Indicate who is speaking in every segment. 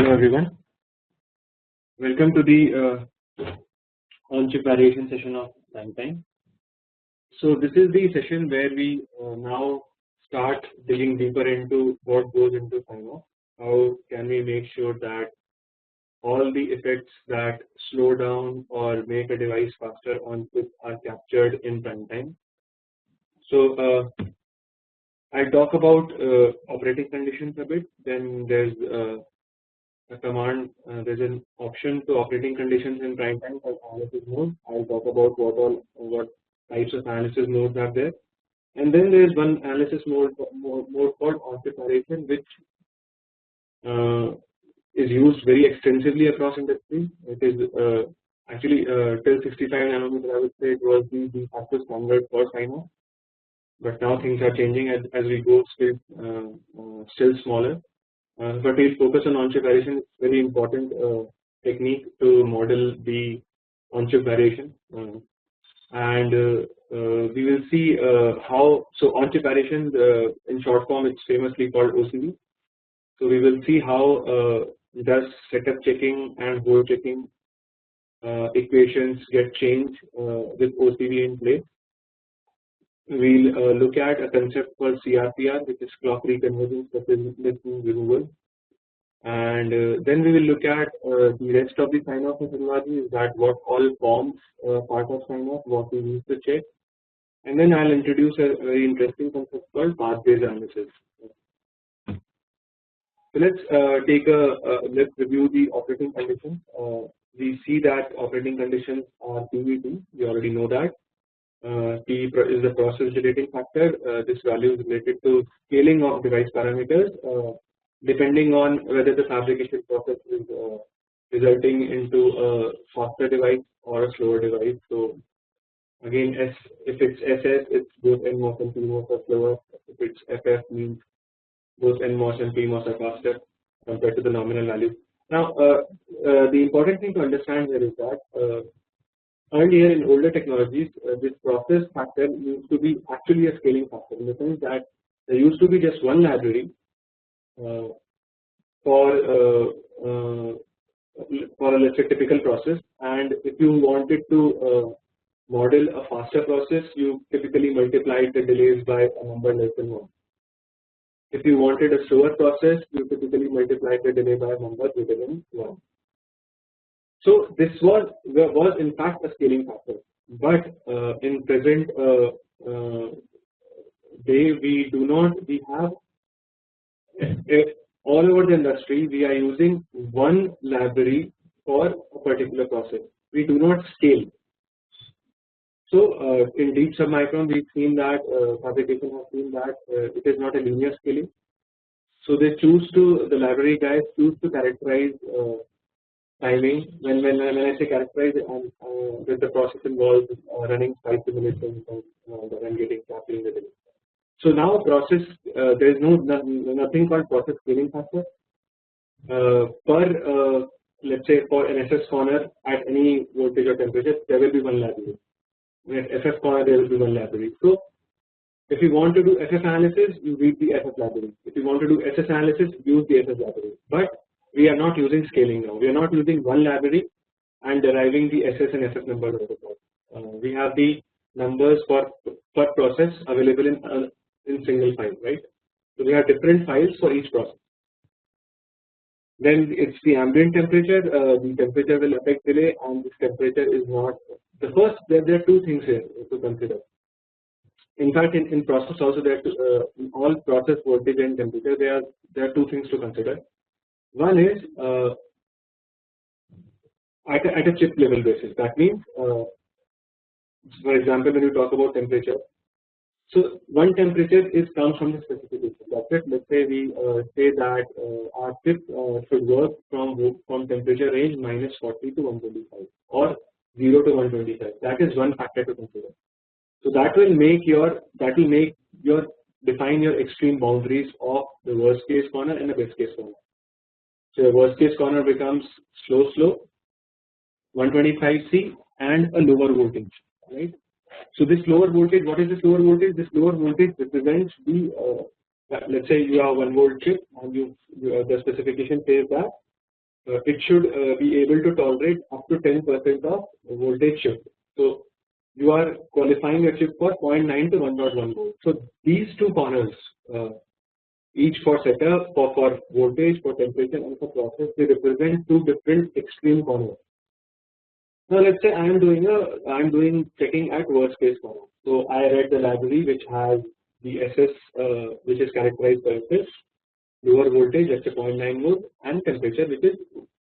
Speaker 1: Hello everyone, welcome to the on-chip variation session of runtime. So this is the session where we now start digging deeper into what goes into sign-off. How can we make sure that all the effects that slow down or make a device faster on chip are captured in runtime. So I'll talk about operating conditions a bit. Then there's a command, there's an option to operating conditions in runtime called analysis mode. I'll talk about what types of analysis modes are there, and then there is one analysis mode called on-chip variation, which is used very extensively across industry. It is actually till 65 nanometer, I would say it was the de facto standard for sign-off, but now things are changing as we go still smaller. But we'll focus on on-chip variation. It's very important technique to model the on-chip variation, and we will see how. So on-chip variation, in short form, it's famously called OCV. So we will see how does setup checking and hold checking equations get changed with OCV in place. We'll look at a concept called CRPR, which is clock reconvergence removal, and then we will look at the rest of the sign-off methodology, is that what all forms part of sign-off, what we use to check, and then I'll introduce a very interesting concept called path-based analysis. So let's review the operating conditions. We see that operating conditions are PVT. We already know that. P is the process relating factor. This value is related to scaling of device parameters depending on whether the fabrication process is resulting into a faster device or a slower device. So again, if it's SS, it's both NMOS and PMOS are slower. If it's FF, means both NMOS and PMOS are faster compared to the nominal value. Now, the important thing to understand here is that earlier in older technologies, this process factor used to be actually a scaling factor, in the sense that there used to be just one library for let's say typical process, and if you wanted to model a faster process, you typically multiplied the delays by a number less than 1. If you wanted a slower process, you typically multiplied the delay by a number greater than 1. So this was in fact a scaling factor, but in present day we have all over the industry we are using one library for a particular process. We do not scale. So in deep submicron we've seen that fabrication has seen that it is not a linear scaling. So the library guys choose to characterize timing. When I say characterize, with the process involves running spice simulations and getting capturing the data. So now process, there is nothing called process scaling factor. Let's say for an SS corner at any voltage or temperature, there will be one library. At FF corner, there will be one library. So if you want to do FF analysis, you read the FF library. If you want to do SS analysis, use the SS library. But we are not using scaling now. We are not using one library and deriving the SS and FF numbers out of that. We have the numbers per process available in single file, right? So we have different files for each process. Then it's the ambient temperature. The temperature will affect delay, and this temperature is not the first. There are two things here to consider. In fact, in process also there in all process voltage and temperature there are two things to consider. One is at a chip level basis. That means, for example, when you talk about temperature, so one temperature comes from the specification. That's it. Let's say we say that our chip should work from temperature range -40 to 125 or 0 to 125. That is one factor to consider. So that will define your extreme boundaries of the worst case corner and the best case corner. So the worst case corner becomes slow, 125C and a lower voltage, right? So this lower voltage, what is this lower voltage? This lower voltage represents the let's say you have 1 volt chip and the specification says that it should be able to tolerate up to 10% of voltage shift. So you are qualifying a chip for 0.9 to 1.1 volt. So these two corners, each for setup, for voltage, for temperature, and for process, they represent two different extreme corners. Now let's say I am doing checking at worst case corner. So I read the library which has the SS, which is characterized by SS, lower voltage, let's say 0.9 volt, and temperature which is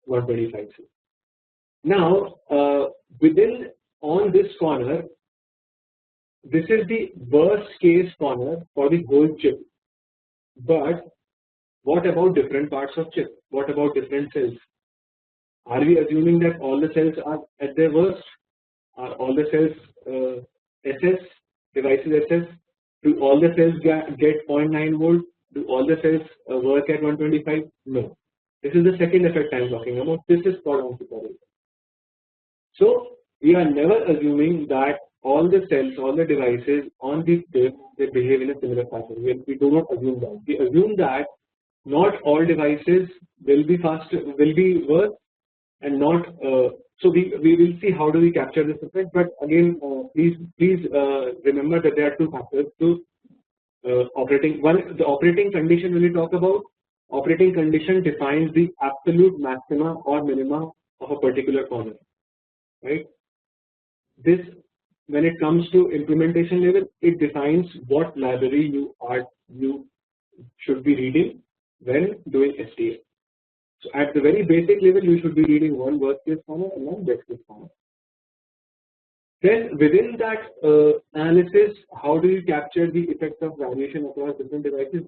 Speaker 1: 125 C. Now within on this corner, this is the worst case corner for the whole chip. But what about different parts of chip? What about different cells? Are we assuming that all the cells are at their worst? Are all the cells SS, devices SS? Do all the cells get 0.9 volt? Do all the cells work at 125? No. This is the second effect I am talking about. This is called anti-parallel. So we are never assuming that all the cells, all the devices on this chip, they behave in a similar fashion. We do not assume that. We assume that not all devices will be faster, will be worse, and not. So we will see how do we capture this effect. But again, please remember that there are two factors to operating. One, the operating condition. When we talk about operating condition, defines the absolute maxima or minima of a particular corner, right? This, when it comes to implementation level, it defines what library you should be reading when doing STA. So at the very basic level, you should be reading one worst case corner and one best case corner. Then within that analysis, how do you capture the effect of variation across different devices?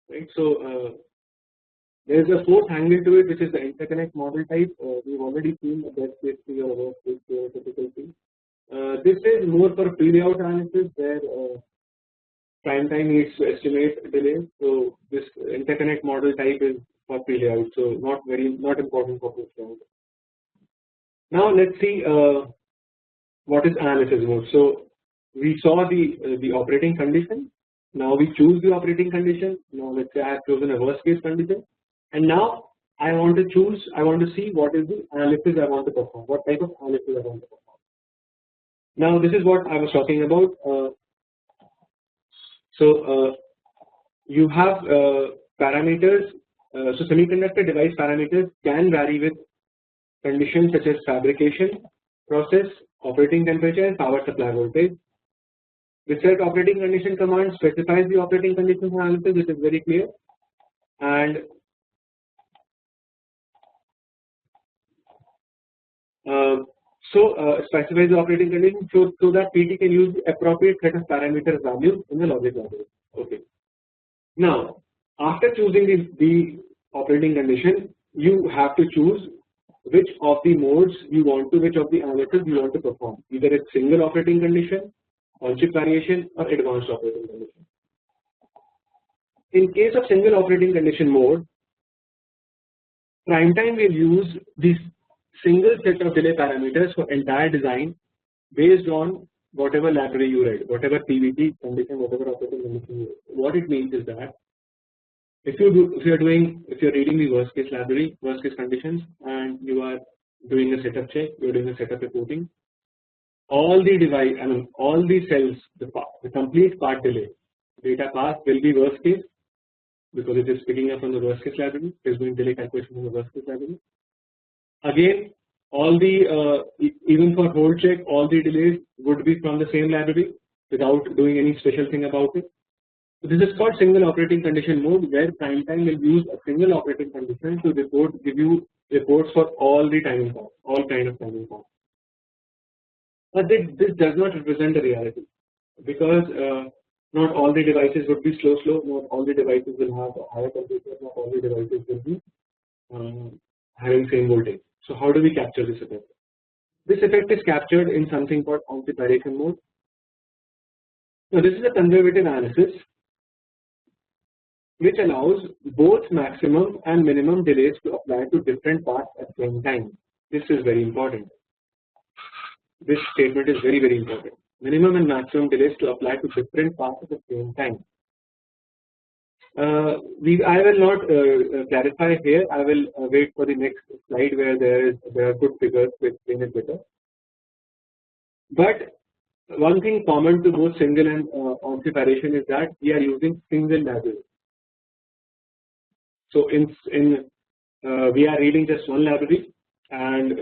Speaker 1: Right. So there is a fourth angle to it, which is the interconnect model type. We've already seen the best case theory or worst case theory, typical thing. This is more for pre-layout analysis where prime time needs to estimate delay. So this interconnect model type is for pre-layout, so not important for post-layout. Now let's see what is analysis mode. So we saw the operating condition. Now we choose the operating condition. Now let's say I have chosen a worst case condition, and now I want to see what is the analysis I want to perform. What type of analysis I want to perform. Now this is what I was talking about. You have parameters. So semiconductor device parameters can vary with conditions such as fabrication process, operating temperature, and power supply voltage. The set operating condition command specifies the operating conditions analysis, which is very clear, and specifies the operating condition so that PT can use the appropriate set of parameters values in the logic library. Okay. Now, after choosing the operating condition, you have to choose which of the modes you want to, which of the analysis you want to perform. Either it's single operating condition, on-chip variation, or advanced operating condition. In case of single operating condition mode, prime time will use this single set of delay parameters for entire design based on whatever library you read, whatever PVT condition, whatever operating condition you read. What it means is that if you're reading the worst case library, worst case conditions, and you are doing a setup check, you're doing a setup reporting, all the cells, the complete part delay, data path will be worst case because it is picking up from the worst case library. It is doing delay calculation from the worst case library. Again, all the even for hold check, all the delays would be from the same library without doing any special thing about it. So this is called single operating condition mode, where prime time will use a single operating condition to give you reports for all the timing paths, all kind of timing paths. But this does not represent the reality, because not all the devices would be slow, not all the devices will have a higher temperature, not all the devices will be having same voltage. So how do we capture this effect? This effect is captured in something called anti-variation mode. Now this is a conservative analysis which allows both maximum and minimum delays to apply to different parts at the same time. This is very important. This statement is very, very important. Minimum and maximum delays to apply to different parts at the same time. I will not clarify here. I will wait for the next slide where there are good figures to explain it better. But one thing common to both single and on separation is that we are using single library. So we are reading just one library, and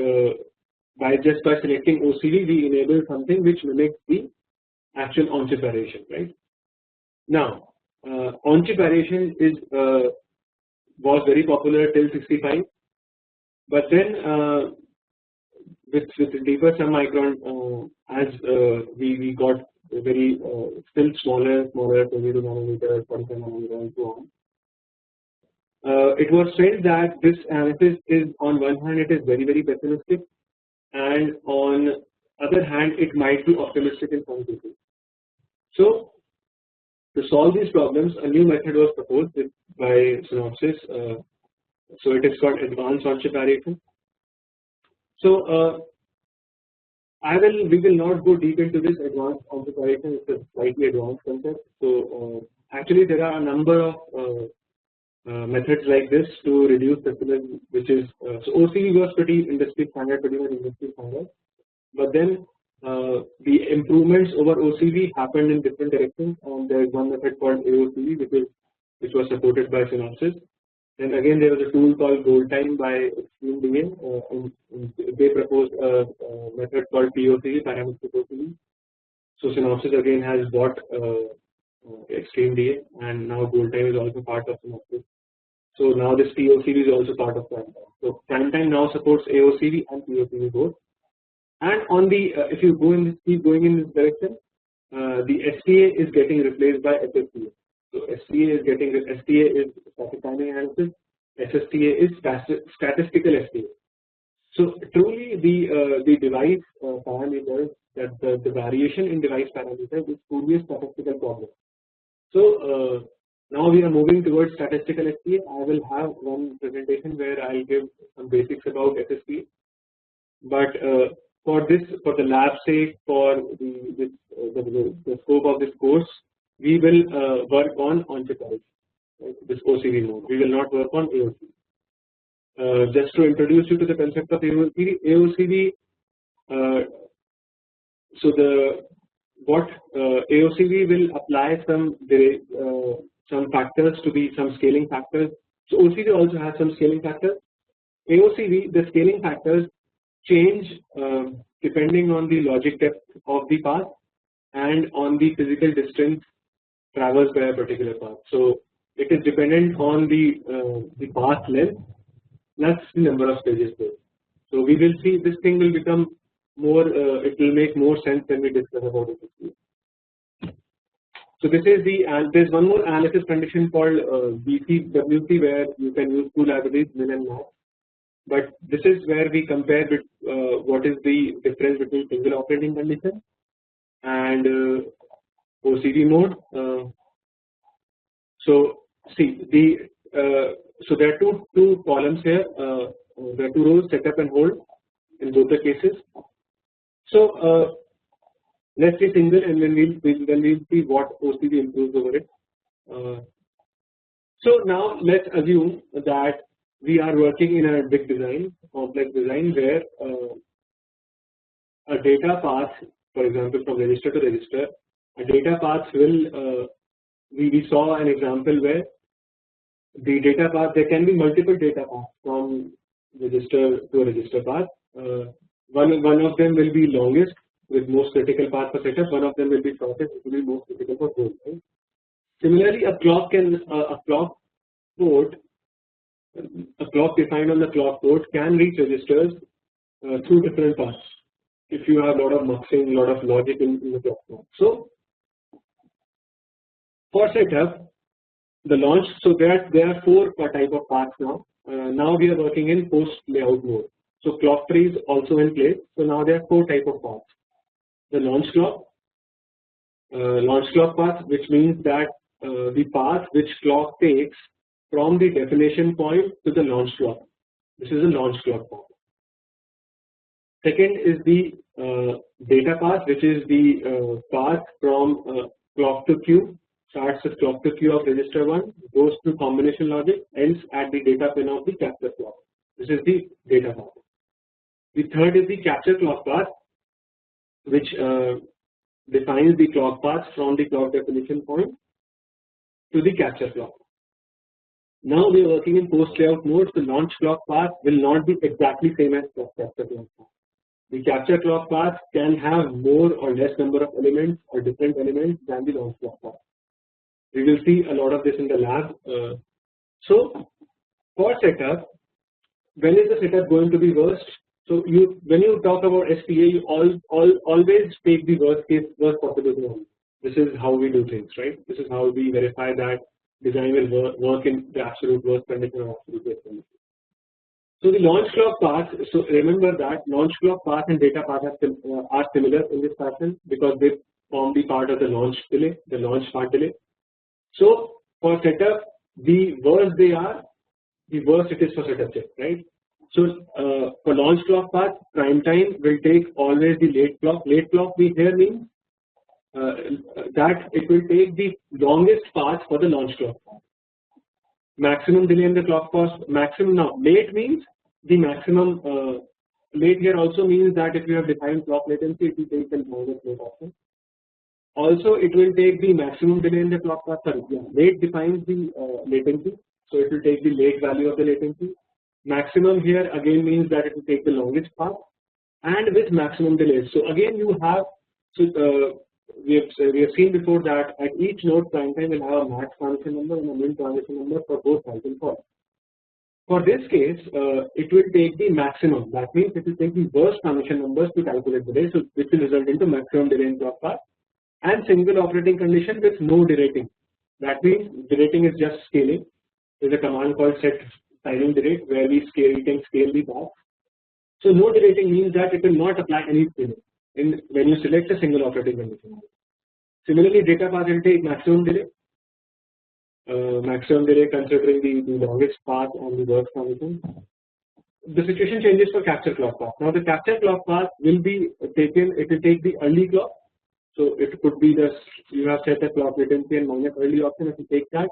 Speaker 1: by selecting OCV, we enable something which mimics the actual on-chip variation, right? Now, on-chip variation was very popular till 65, but then with deeper submicron, as we got very still smaller 22 nanometer, 45 nanometer, and so on. It was said that this analysis is, on one hand, it is very pessimistic, and on other hand, it might be optimistic in some cases. So, to solve these problems, a new method was proposed by Synopsys. So it is called advanced on-chip variation. So we will not go deep into this advanced on-chip variation. It's a slightly advanced concept. So actually, there are a number of methods like this to reduce pessimism, which is so OCV was pretty industry standard, pretty much industry standard, but then the improvements over OCV happened in different directions, and there is one method called AOCV, which was supported by Synopsys. And again, there was a tool called Gold Time by Extreme DA, and they proposed a method called POCV, parametric OCV. So Synopsys again has bought Extreme DA, and now Gold Time is also part of Synopsys. So now this POCV is also part of Primetime. So Primetime now supports AOCV and POCV both. And on the if you keep going in this direction, the STA is getting replaced by SSTA. So STA is static timing analysis. SSTA is statistical STA. So truly, the device parameters, that the variation in device parameters is truly a statistical problem. So now we are moving towards statistical STA. I will have one presentation where I'll give some basics about SSTA, but for the lab sake, for the scope of this course, we will work on chip variation, right? This OCV mode. We will not work on AOCV. Just to introduce you to the concept of AOCV. So AOCV will apply some factors to be some scaling factors. So OCV also has some scaling factors. AOCV, the scaling factors change depending on the logic depth of the path and on the physical distance traversed by a particular path. So it is dependent on the path length plus the number of stages there. So we will see this thing will become more. It will make more sense when we discuss about it. So this is there's one more analysis condition called BCWC, where you can use two libraries, min and max. But this is where we compare with what is the difference between single operating condition and OCV mode. So see so there are two columns here. There are two rows, setup and hold, in both the cases. So let's say single, and then we'll see what OCV improves over it. So now let's assume that we are working in a big design, complex design, where a data path, for example, from register to register, a data path will. We saw an example where the data path, there can be multiple data paths from register to a register path. One of them will be longest with most critical path for setup. One of them will be shortest, it will be most critical for hold. Right? Similarly, a clock port. A clock defined on the clock port can reach registers through different paths if you have a lot of muxing, a lot of logic in the clock port. So for setup, the launch, so there are four type of paths now. Now we are working in post layout mode. So clock tree is also in place. So now there are four type of paths. The launch clock path, which means that the path which clock takes from the definition point to the launch clock. This is a launch clock path. Second is the data path, which is the path from clock to queue. starts with clock to queue of register 1, goes to combination logic, ends at the data pin of the capture clock. This is the data path. The third is the capture clock path, which defines the clock path from the clock definition point to the capture clock. Now we are working in post layout mode, so launch clock path will not be exactly same as capture clock path. The capture clock path can have more or less number of elements or different elements than the launch clock path. We will see a lot of this in the lab. So for setup, when is the setup going to be worst? So when you talk about SPA, you always take the worst possible scenario. This is how we do things, right? This is how we verify that design will work in the absolute worst condition or absolute best condition. So the launch clock path. So remember that launch clock path and data path are similar in this fashion because they form the part of the launch delay, the launch part delay. So for setup, the worse they are, the worse it is for setup check, right? So for launch clock path, prime time will take always the late clock. Late clock we here means that it will take the longest path for the launch clock path. Maximum delay in the clock path, maximum now. Late means the maximum. Late here also means that if you have defined clock latency, it will take the longest late option. Also, it will take the maximum delay in the clock path. Sorry, yeah, late defines the latency, so it will take the late value of the latency. Maximum here again means that it will take the longest path, and with maximum delays. So again, you have we have seen before that at each node prime time will have a max transition number and a min transition number for both cycle calls. For this case, it will take the maximum. That means it will take the worst transition numbers to calculate delay, so which will result into maximum delay in clock path. And single operating condition with no derating. That means derating is just scaling. There is a command called set timing derate where we can scale the path. So no derating means that it will not apply any scaling when you select a single operating condition. Similarly, data path will take maximum delay. Maximum delay considering the longest path and the worst transition. The situation changes for capture clock path. Now the capture clock path will be taken. It will take the early clock. So it could be you have set a clock latency and minus early option if you take that.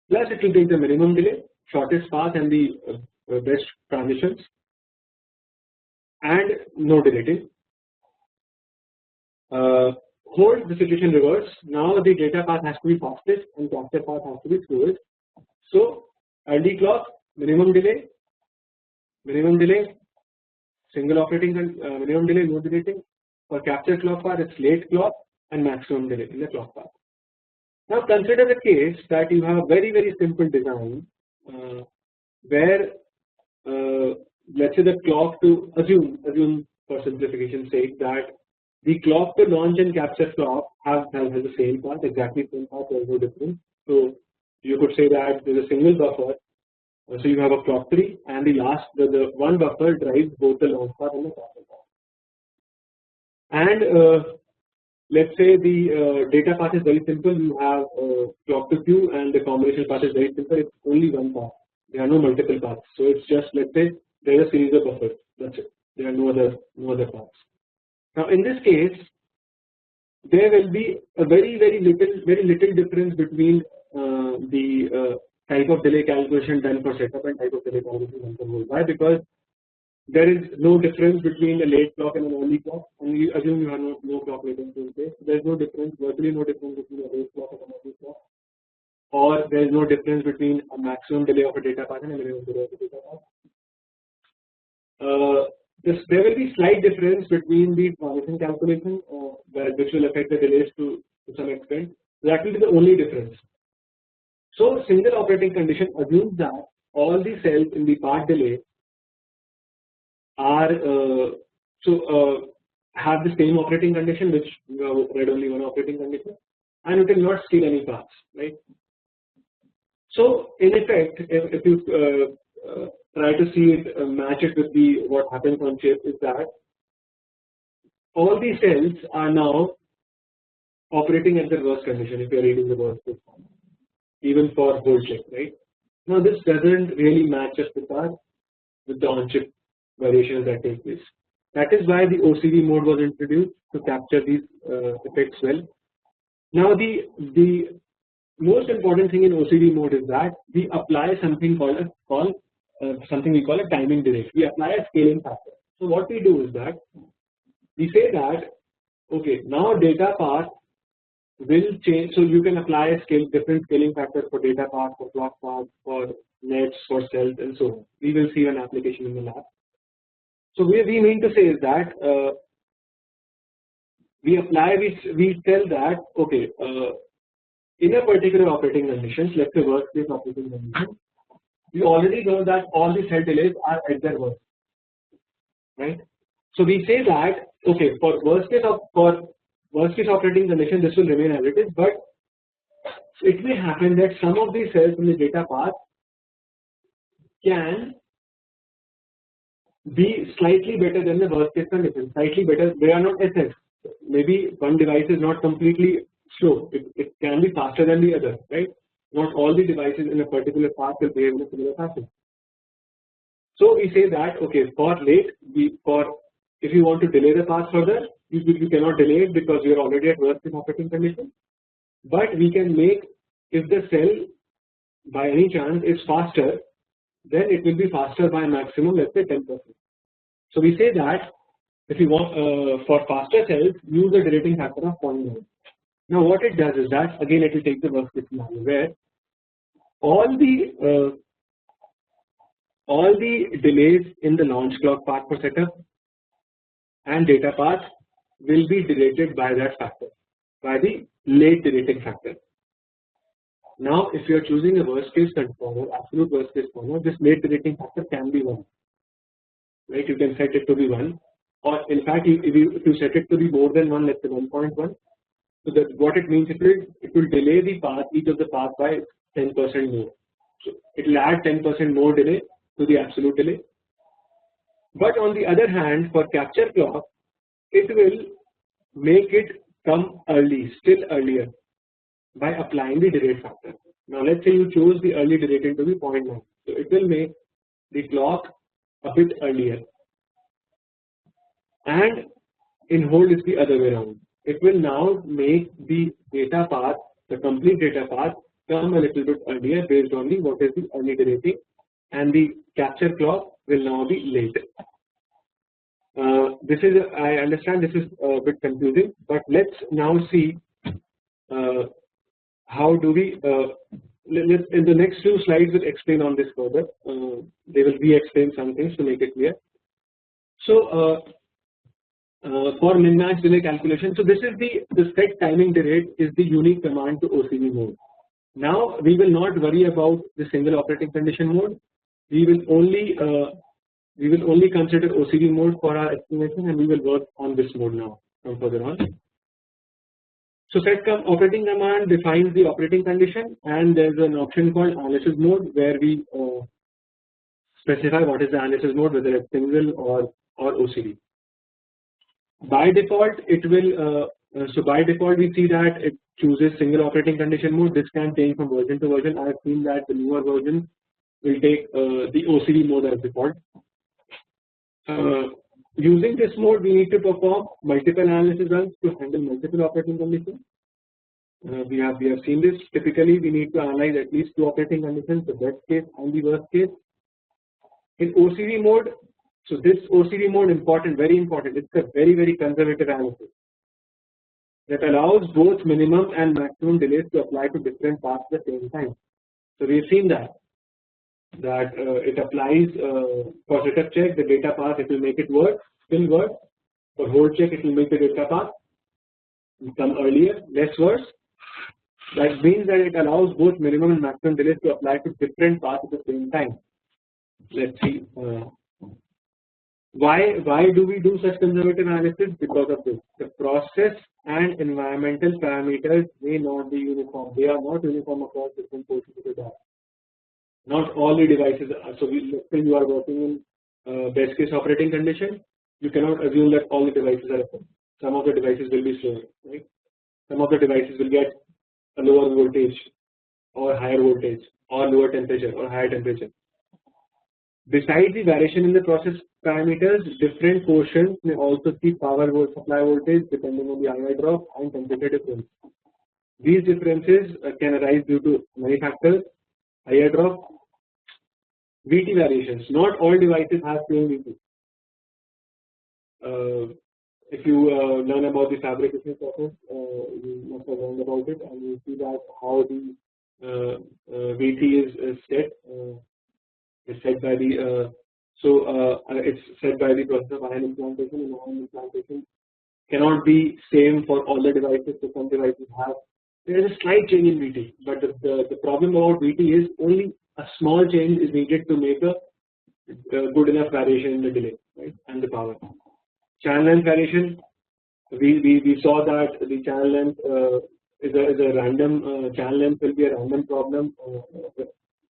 Speaker 1: Plus it will take the minimum delay, shortest path and the best transitions, and no derating. Hold the situation reverse. Now the data path has to be fastest and capture path has to be slowest. So early clock, minimum delay, single operating minimum delay, no derating. For capture clock path, it's late clock and maximum delay in the clock path. Now consider the case that you have a very simple design where let's say the clock to assume for simplification's sake that the clock to launch and capture clock has the same path, exactly same path, there is no difference. So you could say that there is a single buffer. So you have a clock tree and the one buffer drives both the launch path and the capture path. And let's say the data path is very simple. You have clock to queue and the combination path is very simple. It's only one path. There are no multiple paths. So it's just, let's say there is a series of buffers. That's it. There are no other paths. Now in this case, there will be a very little difference between the type of delay calculation done for setup and type of delay calculation done for hold. Why? Because there is no difference between a late clock and an early clock, and you assume you have no clock latency in place. There is no difference, virtually no difference between a late clock and an early clock, or there is no difference between a maximum delay of a data path and a minimum delay of a data path. There will be slight difference between the transition calculation, which will affect the delays to some extent. That will be the only difference. So single operating condition assumes that all the cells in the path delay are have the same operating condition, which you have read only one operating condition, and it will not steal any paths, right? So in effect, if you try to see it, match it with what happens on chip, is that all these cells are now operating at the worst condition if you are reading the worst case, even for hold check, right? Now this doesn't really match us with the on-chip variations that take place. That is why the OCD mode was introduced to capture these effects well. Now the most important thing in OCD mode is that we apply something something we call a timing delay. We apply a scaling factor. So what we do is that we say that okay, now data path will change. So you can apply a different scaling factor for data path, for clock path, for nets, for cells, and so on. We will see an application in the lab. So what we mean to say is that we tell that okay, in a particular operating conditions, let's say worst case operating condition, we already know that all the cell delays are at their worst, right? So we say that okay, for worst case operating condition, this will remain as it is, but it may happen that some of these cells in the data path can be slightly better than the worst case condition. Slightly better, they are not SS. Maybe one device is not completely slow. It can be faster than the other, right? Not all the devices in a particular path will behave in a similar fashion. So we say that okay, for late, if you want to delay the path further, you cannot delay it because you are already at worst case operating condition. But we can make, if the cell by any chance is faster, then it will be faster by maximum, let's say 10%. So we say that if you want for faster cells, use a delating factor of 0.9. Now what it does is that again it will take the worst case scenario where all the delays in the launch clock path for setup and data path will be deleted by that factor, by the late deleting factor. Now, if you are choosing a worst case controller, absolute worst case controller, this late deleting factor can be 1. Right? You can set it to be 1, or in fact, if you set it to be more than 1, let's say 1.1. So that what it means, it will delay the path, each of the path by 10% more. So it will add 10% more delay to the absolute delay. But on the other hand, for capture clock, it will make it come early, still earlier, by applying the delay factor. Now let's say you chose the early delating to be 0.9. So it will make the clock a bit earlier. And in hold is the other way around. It will now make the data path, the complete data path, come a little bit earlier based on what is the early delating, and the capture clock will now be late. This is I understand this is a bit confusing, but let's now see how do we in the next few slides will explain on this further. They will re-explain some things to make it clear. So for min-max delay calculation, so this is the set timing delay is the unique command to OCD mode. Now we will not worry about the single operating condition mode. We will only consider OCD mode for our estimation, and we will work on this mode now from further on. So set operating command defines the operating condition, and there's an option called analysis mode where we specify what is the analysis mode, whether it's single or OCD. By default, it will. So by default, we see that it chooses single operating condition mode. This can change from version to version. I have seen that the newer version will take the OCD mode as default. Using this mode, we need to perform multiple analysis runs to handle multiple operating conditions. We have seen this. Typically, we need to analyze at least 2 operating conditions: the best case and the worst case. In OCD mode, so this OCD mode important, very important. It's a very conservative analysis that allows both minimum and maximum delays to apply to different paths at the same time. So we have seen that it applies for setup check the data path, it will make it work, still work. For hold check, it will make the data path come earlier, less worse. That means that it allows both minimum and maximum delays to apply to different paths at the same time. Let's see why do we do such conservative analysis? Because of this, the process and environmental parameters may not be uniform. They are not uniform across different portions of the data. Not all the devices are. So let's say you are working in best case operating condition, you cannot assume that all the devices are equal. Some of the devices will be slower, right? Some of the devices will get a lower voltage or higher voltage or lower temperature or higher temperature. Besides the variation in the process parameters, different portions may also see power supply voltage depending on the II drop and temperature difference. These differences can arise due to many factors: IR drop, VT variations. Not all devices have same VT. If you learn about the fabrication process, you must have learned about it, and you see that how the VT is set. Is set by the it's set by the process of ion implantation, and ion implantation cannot be same for all the devices. So some devices have, there is a slight change in VT, but the problem about VT is only a small change is needed to make a good enough variation in the delay, right, and the power. Channel length variation, we saw that the channel length is a random channel length will be a random problem.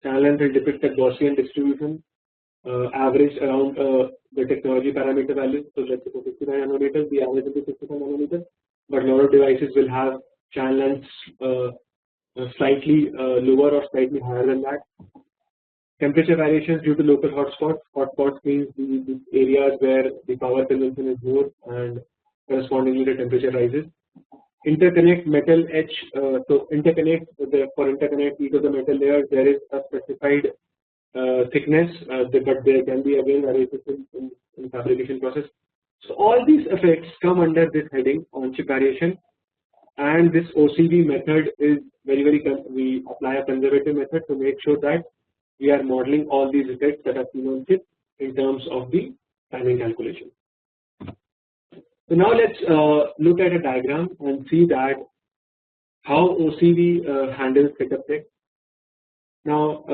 Speaker 1: Channel length will depict a Gaussian distribution averaged around the technology parameter values. So let's say for 65 nanometers, the average will be 65 nanometers, but a lot of devices will have channel lengths slightly lower or slightly higher than that. Temperature variations due to local hotspots. Hotspots means the areas where the power consumption is more and correspondingly the temperature rises. Interconnect metal etch. So interconnect, for interconnect each of the metal layers there is a specified thickness, but there can be again variations in fabrication process. So all these effects come under this heading on chip variation, and this OCV method is very we apply a conservative method to make sure that we are modeling all these effects that are seen on chip in terms of the timing calculation. So now let's look at a diagram and see that how OCV handles setup check. Now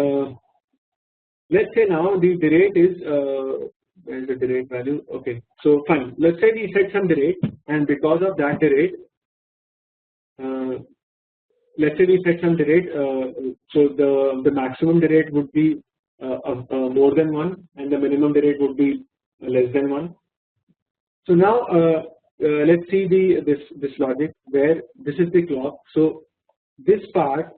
Speaker 1: let's say now the derate is where is the derate value? Okay, so fine. Let's say we set some derate, and because of that derate, let's say we set some derate. So the maximum derate would be more than 1, and the minimum derate would be less than 1. So now let's see this logic where this is the clock. So this part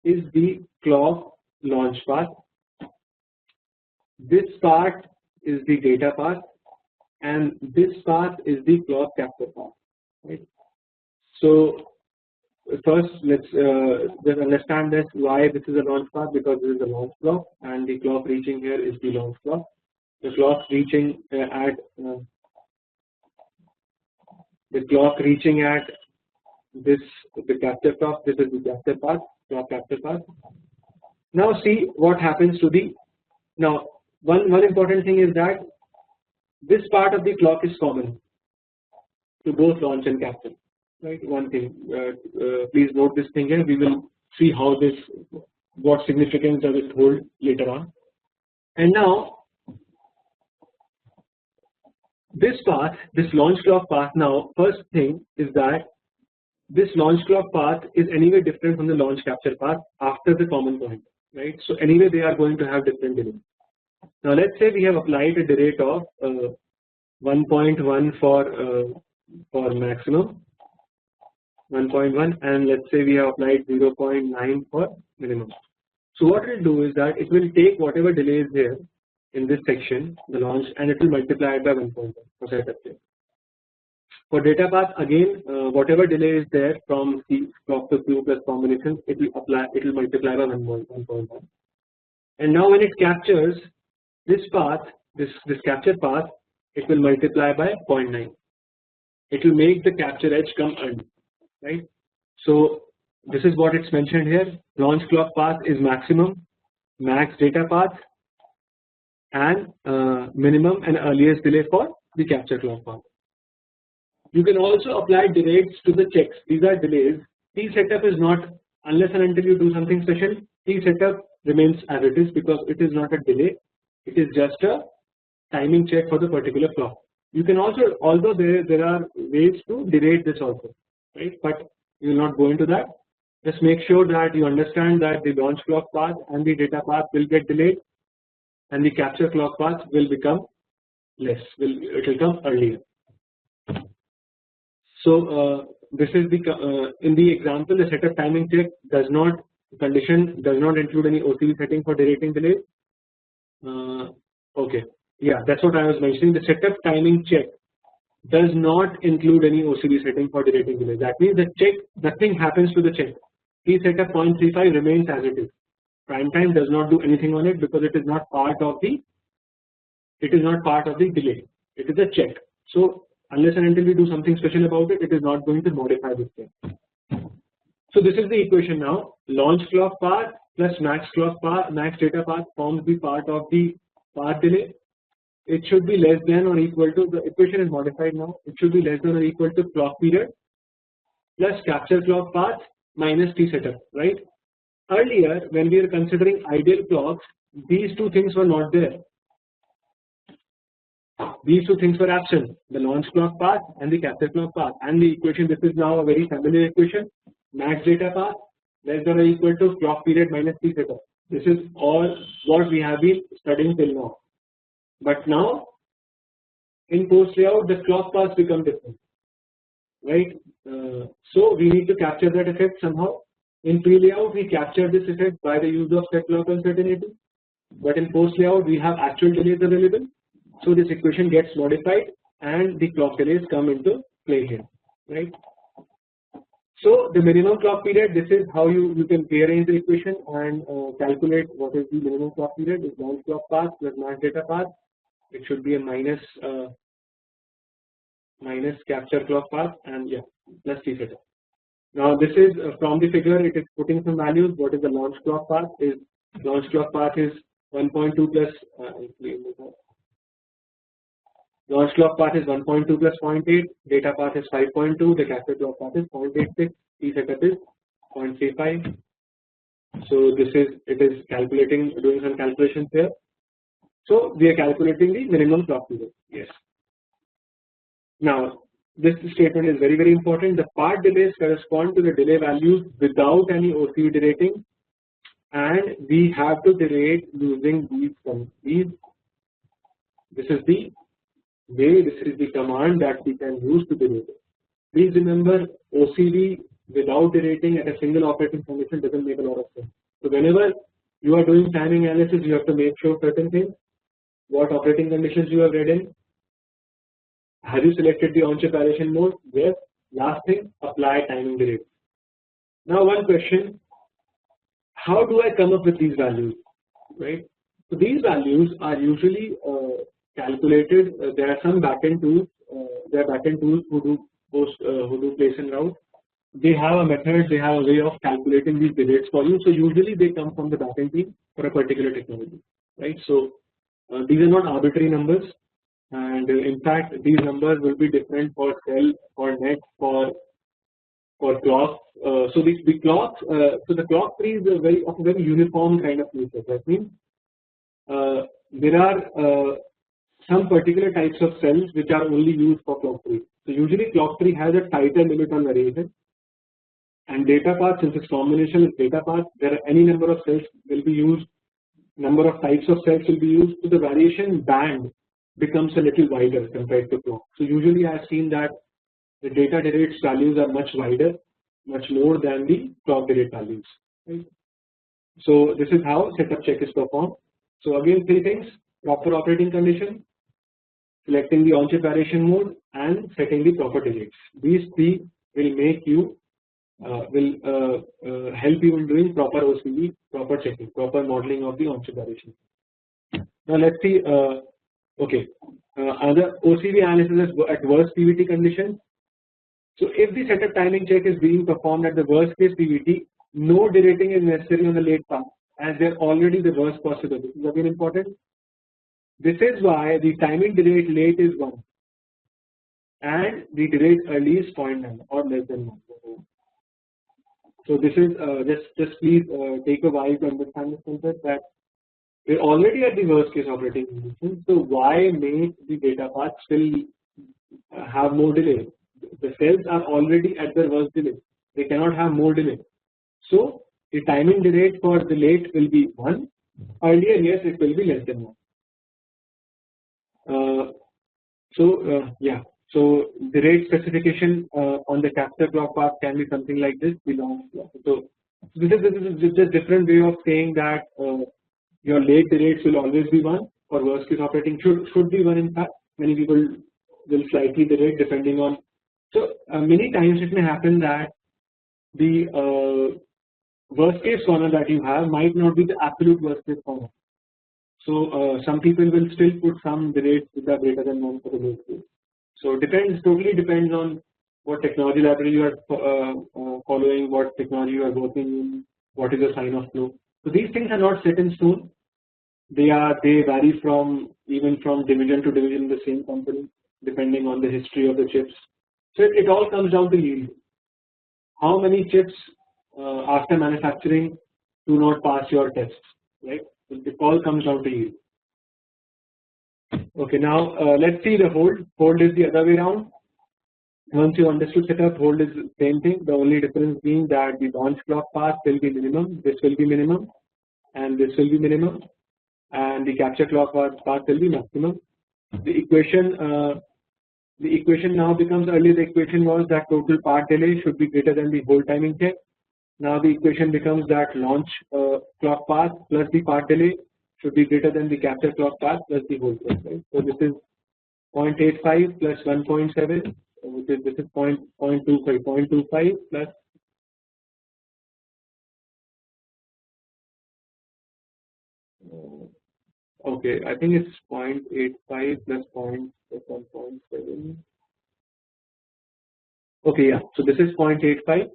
Speaker 1: is the clock launch path. This part is the data path, and this path is the clock capture path. Right. So first, let's just understand this why this is a launch path, because this is a launch clock, and the clock reaching here is the launch clock. The clock reaching at this the capture clock. This is the capture path, clock capture path. Now see what happens to the now. One important thing is that this part of the clock is common to both launch and capture. Right. One thing, please note this thing here. We will see how this, what significance does it hold later on. And now this path, this launch clock path. Now, first thing is that this launch clock path is anyway different from the launch capture path after the common point. Right. So anyway, they are going to have different delay. Now let's say we have applied a derate of 1.1 for maximum, 1.1, and let's say we have applied 0.9 for minimum. So what it will do is that it will take whatever delay is here in this section, the launch, and it will multiply it by 1.1 for setup check. For data path, again, whatever delay is there from the clock to Q plus combination, it will multiply by 1.1. And now when it captures this path, this capture path, it will multiply by 0.9. It will make the capture edge come early, right? So this is what it's mentioned here. Launch clock path is maximum, max data path, and minimum and earliest delay for the capture clock path. You can also apply derates to the checks. These are delays. T setup is not, unless and until you do something special, T setup remains as it is because it is not a delay. It is just a timing check for the particular clock. You can also, although there are ways to derate this also, right? But you will not go into that. Just make sure that you understand that the launch clock path and the data path will get delayed, and the capture clock path will become less. It will come earlier. So this is the in the example, the setup timing check condition does not include any OCV setting for derating delay. Okay, yeah, that's what I was mentioning. The setup timing check does not include any OCD setting for deleting delay. That means the check, nothing happens to the check. T setup 0.35 remains as it is. Prime time does not do anything on it because it is not part of the delay. It is a check. So unless and until we do something special about it, it is not going to modify this check. So this is the equation now. Launch clock path plus max clock path, max data path forms the part of the path delay. It should be less than or equal to, the equation is modified now. It should be less than or equal to clock period plus capture clock path minus T setup, right? Earlier, when we were considering ideal clocks, these two things were not there. These two things were absent: the launch clock path and the capture clock path. And the equation, this is now a very familiar equation: max data path less than or equal to clock period minus T setup. This is all what we have been studying till now. But now, in post layout, the clock paths become different, right? So we need to capture that effect somehow. In pre layout, we capture this effect by the use of set clock uncertainty. But in post layout, we have actual delays available. So this equation gets modified and the clock delays come into play here, right? So the minimum clock period, this is how you can rearrange the equation and calculate what is the minimum clock period. Is launch clock path plus max data path. It should be a minus capture clock path and yeah, plus T setup. Now this is from the figure, it is putting some values. What is the launch clock path? Is launch clock path is 1.2 plus launch clock path is 1.2 plus 0.8, data path is 5.2, the capture clock path is 0.86, T setup is 0.35. So this is, it is calculating, doing some calculations here. So we are calculating the minimum clock period. Yes. Now this statement is very important. The path delays correspond to the delay values without any OCD derating, and we have to derate using these. This is the way, this is the command that we can use to derate it. Please remember, OCD without derating at a single operating condition doesn't make a lot of sense. So whenever you are doing timing analysis, you have to make sure certain things: what operating conditions you have read in, have you selected the on-chip variation mode? Yes. Last thing, apply timing derate. Now one question: how do I come up with these values, right? So these values are usually calculated. There are some backend tools. There are backend tools who do place and route. They have a method. They have a way of calculating these derates for you. So usually they come from the backend team for a particular technology, right? So these are not arbitrary numbers, and in fact these numbers will be different for cell, for net, for clock. So the clocks. So the clock tree is of a very uniform kind of nature. That means there are some particular types of cells which are only used for clock tree. So usually clock tree has a tighter limit on variation, and data path, since its combination is data path, there are any number of cells will be used, number of types of cells will be used, so the variation band becomes a little wider compared to clock. So usually I have seen that the data derate values are much wider, much more than the clock derate values, right? So this is how setup check is performed. So again, three things: proper operating condition, selecting the on-chip variation mode, and setting the proper derates. These three will make you help you in doing proper OCD, proper checking, proper modeling of the on-chip variation. Now let's see. Other OCD analysis at worst PVT conditions. So if the setup timing check is being performed at the worst case PVT, no derating is necessary on the late path, as they're already the worst possible. This is again important. This is why the timing derate late is 1 and the derate early is 0.9 or less than 1. So this is just please take a while to understand this concept, that we're already at the worst case operating condition. So why make the data path still have more delay? The cells are already at their worst delay. They cannot have more delay. So the timing derate for the late will be 1. Earlier, yes, it will be less than 1. So the rate specification on the capture clock path can be something like this. So this is just a different way of saying that your late derates will always be 1, or worst case operating should be 1. In fact, many people will slightly derate depending on. So many times it may happen that the worst case corner that you have might not be the absolute worst case corner. So some people will still put some derates which are greater than 1 for the worst case. So totally depends on what technology library you are following, what technology you are working in, what is the sign of flow. So these things are not set in stone. They vary from even from division to division in the same company, depending on the history of the chips. So it all comes down to yield. How many chips after manufacturing do not pass your tests, right? It all comes down to yield. Okay, now let's see the hold. Hold is the other way around. Once you understood setup, hold is the same thing. The only difference being that the launch clock path will be minimum, this will be minimum, and this will be minimum, and the capture clock path will be maximum. The equation now becomes, earlier the equation was that total path delay should be greater than the hold timing check. Now the equation becomes that launch clock path plus the path delay should be greater than the capture clock path plus the hold check. Right? So this is 0.85 plus 1.7, which is this is 0.25 plus. Okay, I think it's 0.85 plus 1.7. Okay, yeah. So this is 0.85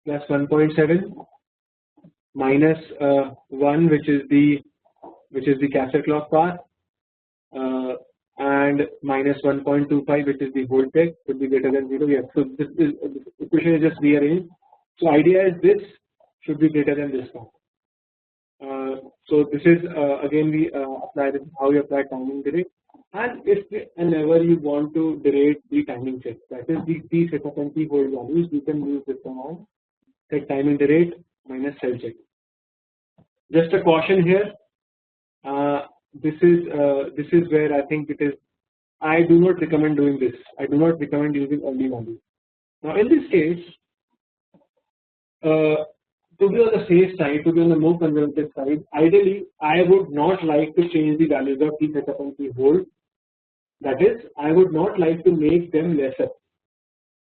Speaker 1: plus 1.7 minus 1, which is the capture clock path, and minus 1.25, which is the hold check, should be greater than 0. Yes. So this equation is just rearranged. So idea is this should be greater than this one. So this is again we apply this, how you apply timing delay, and if and ever you want to derate the timing check, that is the T setup and T hold values, you can use this command set timing derate minus cell check. Just a caution here. This is where I think it is. I do not recommend doing this. I do not recommend using early values. Now in this case, to be on the safe side, to be on the more conservative side, ideally I would not like to change the values of T setup and T hold. That is, I would not like to make them lesser.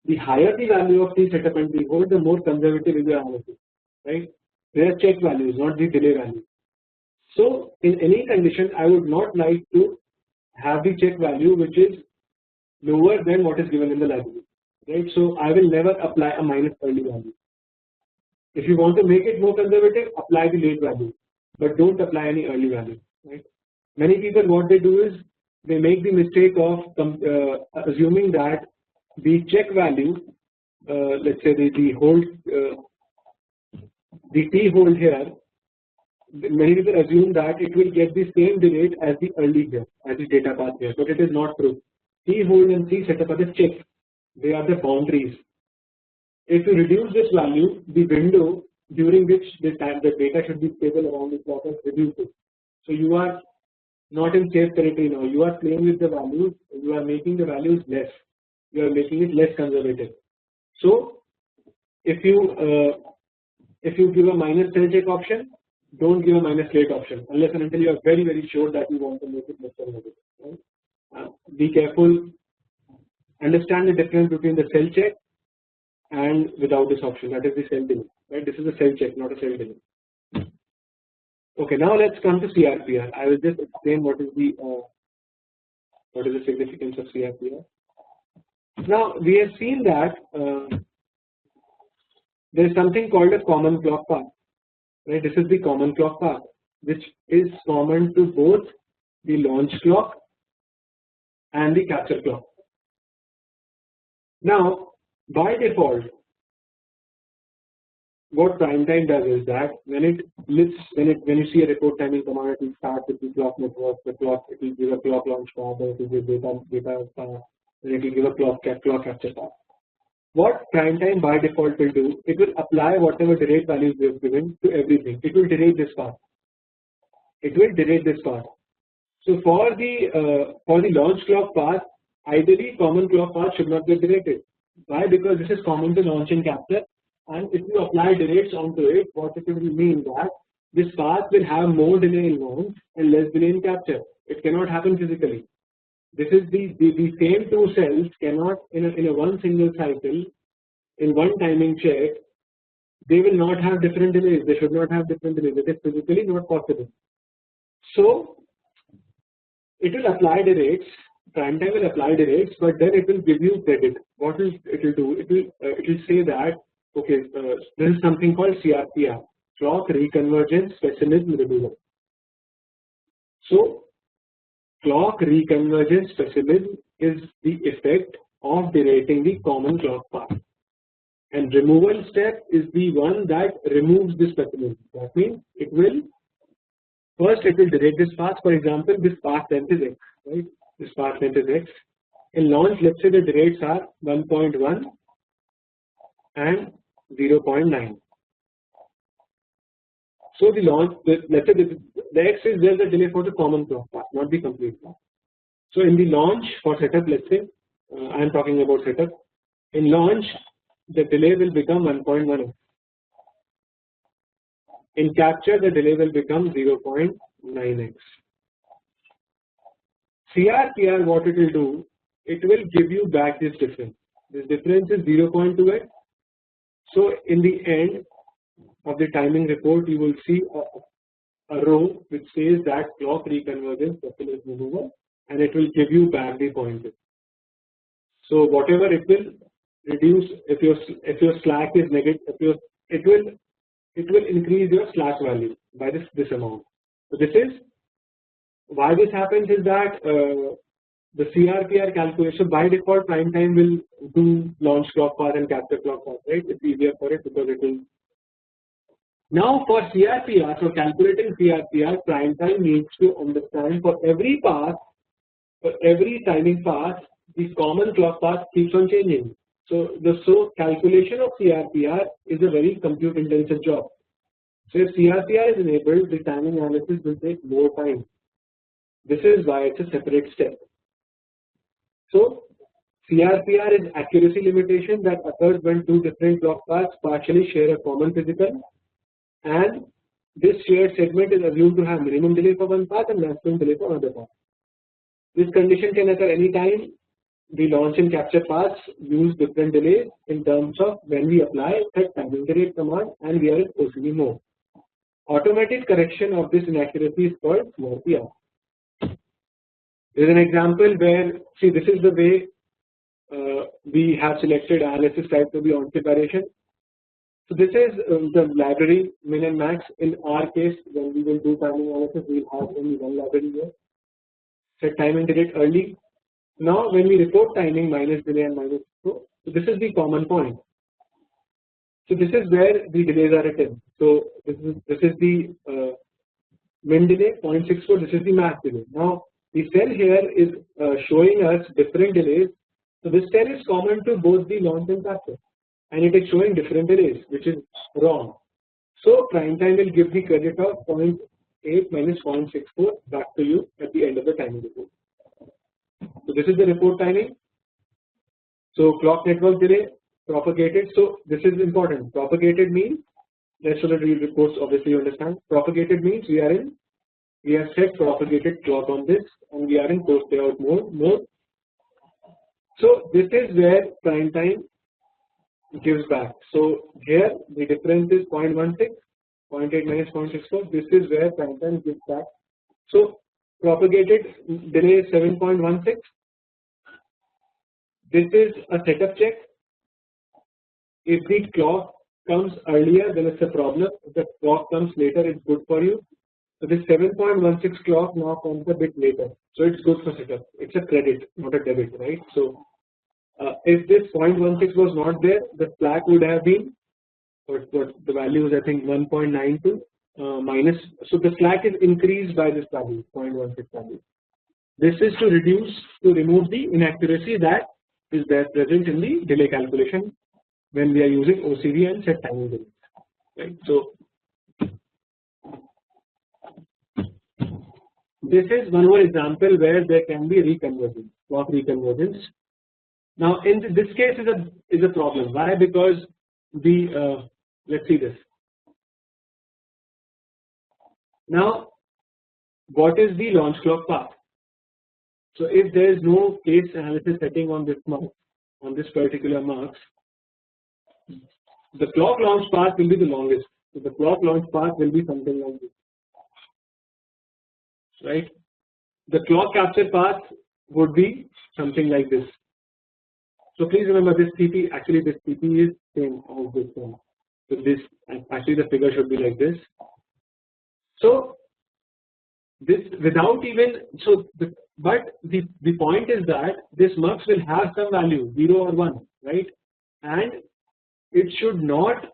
Speaker 1: The higher the value of T setup and T hold, the more conservative is your analysis, right? They are check values, not the delay value. So in any condition, I would not like to have the check value which is lower than what is given in the library, right? So I will never apply a minus early value. If you want to make it more conservative, apply the late value, but don't apply any early value, right? Many people, what they do is they make the mistake of assuming that the check value, let's say the hold, the T hold here, many people assume that it will get the same derate as the early here, as the data path here, but it is not true. T hold and T setup are the checks, they are the boundaries. If you reduce this value, the window during which the data should be stable around the clock is reduced. So you are not in safe territory now. You are playing with the values. You are making the values less. You are making it less conservative. So if you give a minus cell check option, don't give a minus late option unless and until you are very sure that you want to make it less conservative. Right? Be careful. Understand the difference between the cell check and without this option, that is the cell delay, right? This is a cell check, not a cell delay. Okay, now let's come to CRPR. I will just explain what is the significance of CRPR. Now we have seen that there is something called a common clock path, right? This is the common clock path, which is common to both the launch clock and the capture clock. Now, by default, what prime time does is that when you see a report timing command, it will start with the clock network. The clock, it will give a clock launch path, it will give data path, then it will give a clock capture path. What prime time by default will do, it will apply whatever derate values we have given to everything. It will derate this path. It will derate this path. So for the launch clock path, ideally common clock path should not get derated. Why? Because this is common to launch and capture, and if you apply derates onto it, what it will mean that this path will have more delay in launch and less delay in capture. It cannot happen physically. This is the same two cells cannot in a one single cycle, in one timing check, they will not have different delays. They should not have different delays. It is physically not possible. So it will apply the rates. Prime time will apply the rates, but then it will give you credit. What will it will do? It will say that okay, there is something called CRPR, clock reconvergence pessimism removal. So clock reconvergence pessimism is the effect of derating the common clock path, and removal step is the one that removes this pessimism. That means it will first derate this path. For example, this path length is x, right? This path length is x. In launch, let's say the derates are 1.1 and 0.9. So the launch, let's say the x is just the delay for the common clock path, not the complete path. So in the launch for setup, let's say I am talking about setup. In launch, the delay will become 1.1x. In capture, the delay will become 0.9x. CRPR, what it will do, it will give you back this difference. This difference is 0.2x. So in the end of the timing report, you will see a row which says that clock reconvergence pessimism removal, and it will give you back the pointer. So whatever it will reduce, if your slack is negative, it will increase your slack value by this amount. So this is why this happens is that the CRPR calculation by default prime time will do launch clock path and capture clock path, right? It's easier for it because it will. Now for CRPR, so calculating CRPR, prime time needs to understand for every path, for every timing path, the common clock path keeps on changing. So the calculation of CRPR is a very compute intensive job. So if CRPR is enabled, the timing analysis will take more time. This is why it's a separate step. So CRPR is accuracy limitation that occurs when two different clock paths partially share a common physical, and this shared segment is assumed to have minimum delay for one path and maximum delay for another path. This condition can occur anytime the launch and capture paths use different delays in terms of when we apply set timing delay command and we are in OCD mode. Automatic correction of this inaccuracy is called CRPR. There is an example where, see, this is the way we have selected analysis type to be on separation. So this is the library min and max. In our case, when we will do timing analysis, we will have only one library here. Set timing delay early. Now when we report timing minus delay and minus so this is the common point. So this is where the delays are written. So this is the min delay 0.64. This is the max delay. Now the cell here is showing us different delays. So this cell is common to both the launch and capture, and it is showing different delays, which is wrong. So prime time will give the credit of 0.8 minus 0.64 back to you at the end of the timing report. So this is the report timing. So clock network delay propagated. So this is important. Propagated means, let's show the reports. Obviously, you understand. Propagated means we have set propagated clock on this, and we are in post layout mode. So this is where prime time gives back. So here the difference is 0.16, 0.8 minus 0.64. This is where prime time gives back. So propagated delay is 7.16. This is a setup check. If the clock comes earlier, then it's a problem. If the clock comes later, it's good for you. So this 7.16 clock now comes a bit later. So it's good for setup. It's a credit, not a debit, right? So if this 0.16 was not there, the slack would have been, what the value is, I think 1.92 minus. So the slack is increased by this value, 0.16 value. This is to remove the inaccuracy that is there present in the delay calculation when we are using OCV and set timing delay. Right. So this is one more example where there can be reconvergence, clock reconvergence. Now in this case is a problem. Why? Because the let's see this. Now what is the launch clock path? So if there is no case analysis setting on this mark, on this particular marks, the clock launch path will be the longest. So the clock launch path will be something like this, right? The clock capture path would be something like this. So please remember this CP, actually this CP is same as this one. So this, actually the figure should be like this. So this without even, so but the point is that this mux will have some value 0 or 1, right? And it should not,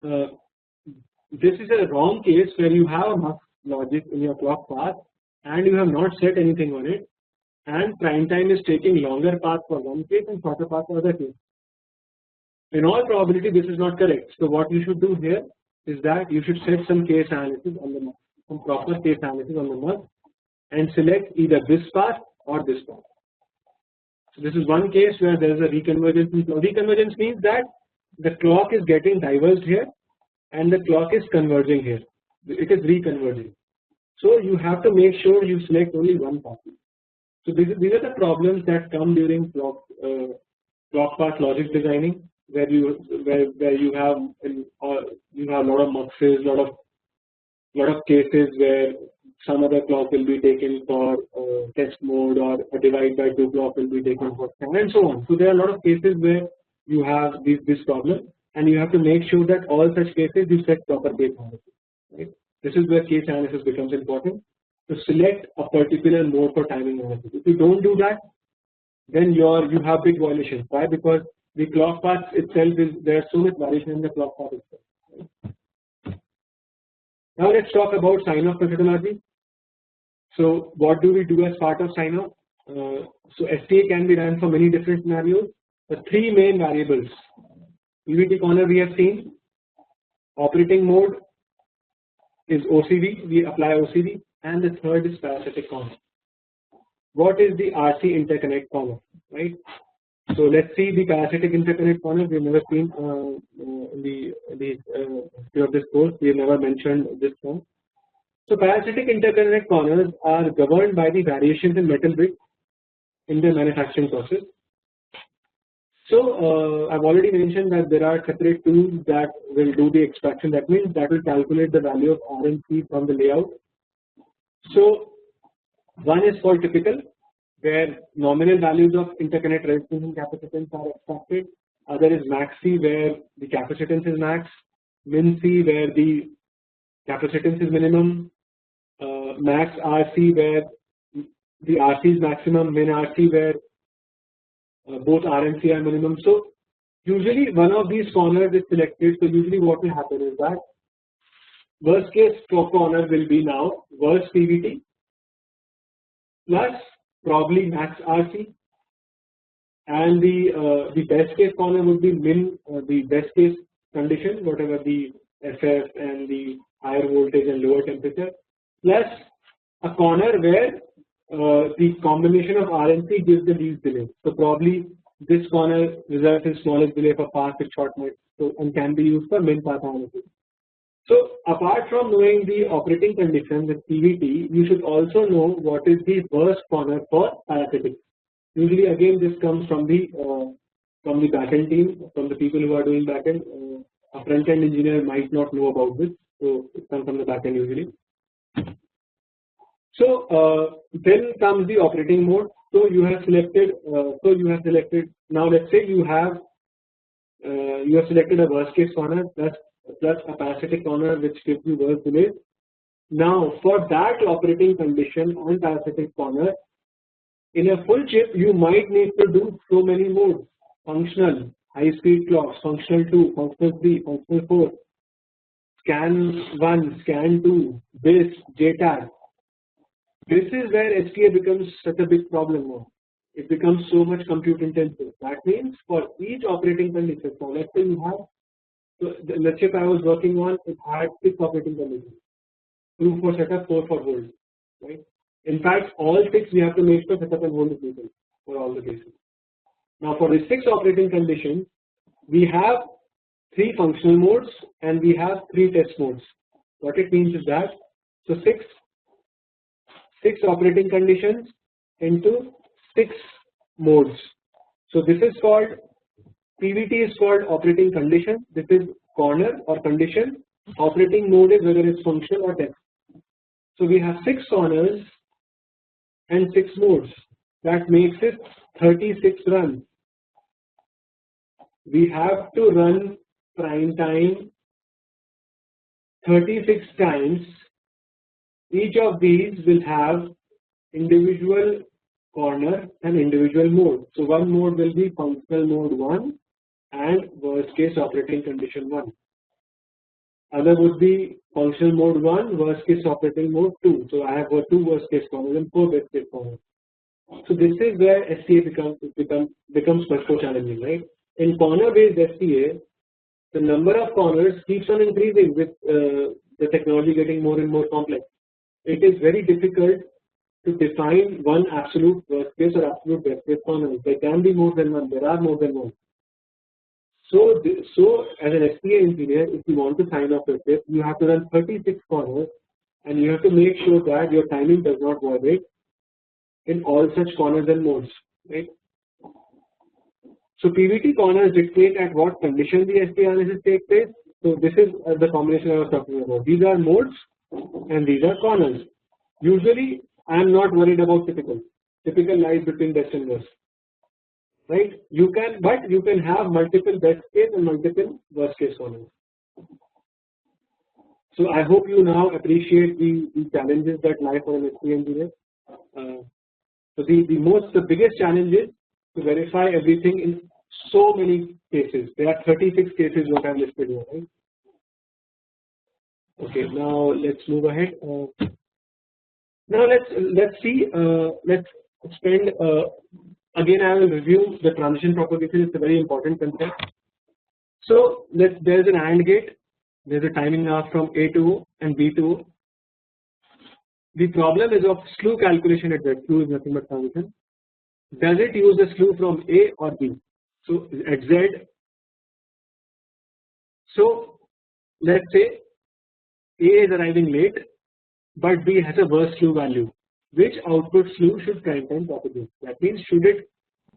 Speaker 1: this is a wrong case where you have a mux logic in your clock path and you have not set anything on it, and prime time is taking longer path for one case and shorter path for other case. In all probability this is not correct. So what you should do here is that you should set some case analysis on the mux, some proper case analysis on the mux, and select either this path or this path. So this is one case where there is a reconvergence. Reconvergence means that the clock is getting diverged here and the clock is converging here. It is reconverging. So you have to make sure you select only one path. So these are the problems that come during clock path logic designing, where you have a lot of muxes, lot of cases where some other clock will be taken for test mode, or a divide by 2 clock will be taken for scan, and so on. So there are a lot of cases where you have this problem, and you have to make sure that all such cases you set proper case analysis. Right? This is where case analysis becomes important. To select a particular mode for timing analysis. If you don't do that, then you have big violations. Why? Because the clock path itself there's so much variation in the clock path itself. Right? Now let's talk about sign-off methodology. So what do we do as part of sign-off? So STA can be run for many different scenarios. The 3 main variables: PVT corner we have seen, operating mode is OCV, we apply OCV, and the third is parasitic corner. What is the RC interconnect corner, right? So let's see the parasitic interconnect corner. We have never seen in the history of this course. We have never mentioned this one. So parasitic interconnect corners are governed by the variations in metal bits in the manufacturing process. So I've already mentioned that there are separate tools that will do the extraction. That means that will calculate the value of R and C from the layout. So one is called typical, where nominal values of interconnect resistance and capacitance are extracted. Other is max C, where the capacitance is max. Min C, where the capacitance is minimum. Max RC, where the RC is maximum. Min RC, where both R and C are minimum. So usually one of these corners is selected. So usually what will happen is that worst case corner will be now worst PVT plus probably max RC, and the best case corner would be min, the best case condition, whatever the FF and the higher voltage and lower temperature, plus a corner where the combination of R and C gives the least delay. So probably this corner results in smallest delay for path with short mode, so and can be used for min path analysis. So apart from knowing the operating condition with PVT, you should also know what is the worst corner for parasitic. Usually again this comes from the backend team, from the people who are doing backend. A front-end engineer might not know about this, so it comes from the backend usually. So then comes the operating mode. So you have selected. Now let's say you have selected a worst case corner plus a parasitic corner which gives you worst delay. Now for that operating condition on parasitic corner, in a full chip you might need to do so many modes: functional, high speed clocks, functional 2, functional 3, functional 4, scan 1, scan 2, BIS, JTAG. This is where STA becomes such a big problem now. It becomes so much compute intensive. That means for each operating condition, so let's say you have, so the chip I was working on, it had 6 operating conditions: 2 for setup, 4 for hold. Right? In fact, all 6 we have to make sure setup and hold is equal for all the cases. Now for the 6 operating conditions, we have 3 functional modes and we have 3 test modes. What it means is that, so 6 operating conditions into 6 modes. So this is called, PVT is called operating condition. This is corner or condition. Operating mode is whether it's functional or test. So we have 6 corners and 6 modes. That makes it 36 runs. We have to run prime time 36 times. Each of these will have individual corner and individual mode. So one mode will be functional mode 1 and worst case operating condition 1. Other would be functional mode 1, worst case operating mode 2. So I have 2 worst case corners and 4 best case corners. So this is where STA becomes much more challenging, right? In corner based STA, the number of corners keeps on increasing with the technology getting more and more complex. It is very difficult to define one absolute worst case or absolute best case corner. There can be more than one. There are more than one. So as an STA engineer, if you want to sign off your test, you have to run 36 corners, and you have to make sure that your timing does not violate in all such corners and modes, right? So PVT corners dictate at what condition the STA analysis takes place. So this is the combination I was talking about. These are modes and these are corners. Usually I am not worried about typical. Typical lies between best and worst, right? You can have multiple best case and multiple worst case corners. So I hope you now appreciate the challenges that lie for an STA engineer. So the biggest challenge is to verify everything in so many cases. There are 36 cases what I have listed here, right? Okay, now let's move ahead. Now let's see. Let's spend again. I will review the transition propagation. It's a very important concept. So there's an AND gate. There's a timing graph from A to O and B to O. The problem is of slew calculation at Z. Slew is nothing but transition. Does it use the slew from A or B? So at Z. So let's say A is arriving late, but B has a worst slew value. Which output slew should prime time propagate? That means should it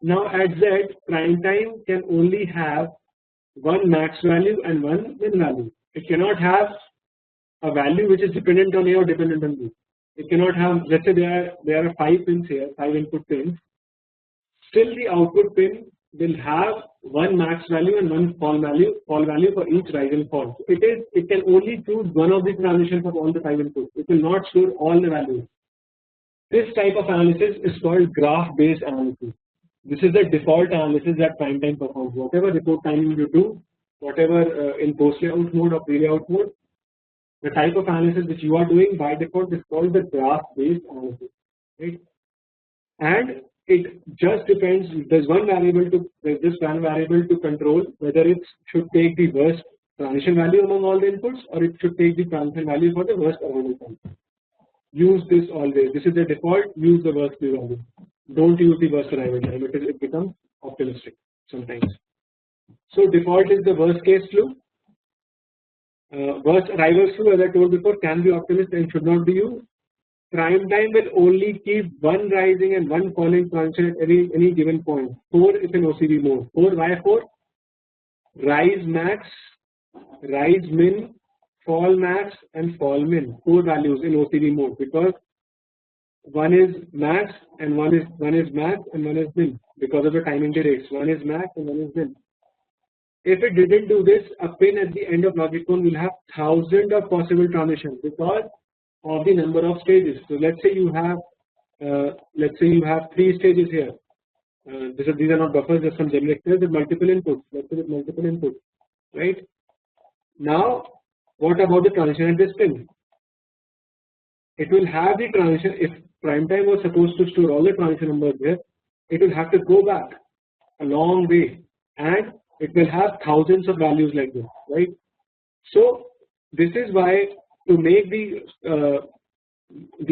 Speaker 1: now at Z prime time can only have one max value and one min value. It cannot have a value which is dependent on A or dependent on B. It cannot have, let's say there are 5 pins here, 5 input pins. Still the output pin will have one max value and one fall value for each rise and fall. So it can only choose one of the transitions of all the 5 inputs. It will not store all the values. This type of analysis is called graph based analysis. This is the default analysis that prime time performs. Whatever report timing you do, whatever in post layout mode or pre layout mode, the type of analysis which you are doing by default is called the graph based analysis, right? And it just depends. There's just one variable to control whether it should take the worst transition value among all the inputs or it should take the transition value for the worst arrival time. Use this always. This is the default. Use the worst value. Don't use the worst arrival time. It becomes optimistic sometimes. So default is the worst case slew. Worst arrival slew, as I told before, can be optimistic and should not be used. Prime time will only keep one rising and one falling transition at any given point. 4 is in OCB mode. 4 why 4? Rise max, rise min, fall max and fall min. 4 values in OCB mode because one is max and one is max and one is min because of the timing delays. One is max and one is min. If it didn't do this, a pin at the end of logic cone will have thousands of possible transitions because of the number of stages. So let's say you have 3 stages here. These are not buffers, just some generic pairs with multiple inputs. Let's say with multiple inputs, right? Now, what about the transition at this pin? It will have the transition. If prime time was supposed to store all the transition numbers here, it will have to go back a long way, and it will have thousands of values like this, right? So this is why, to make the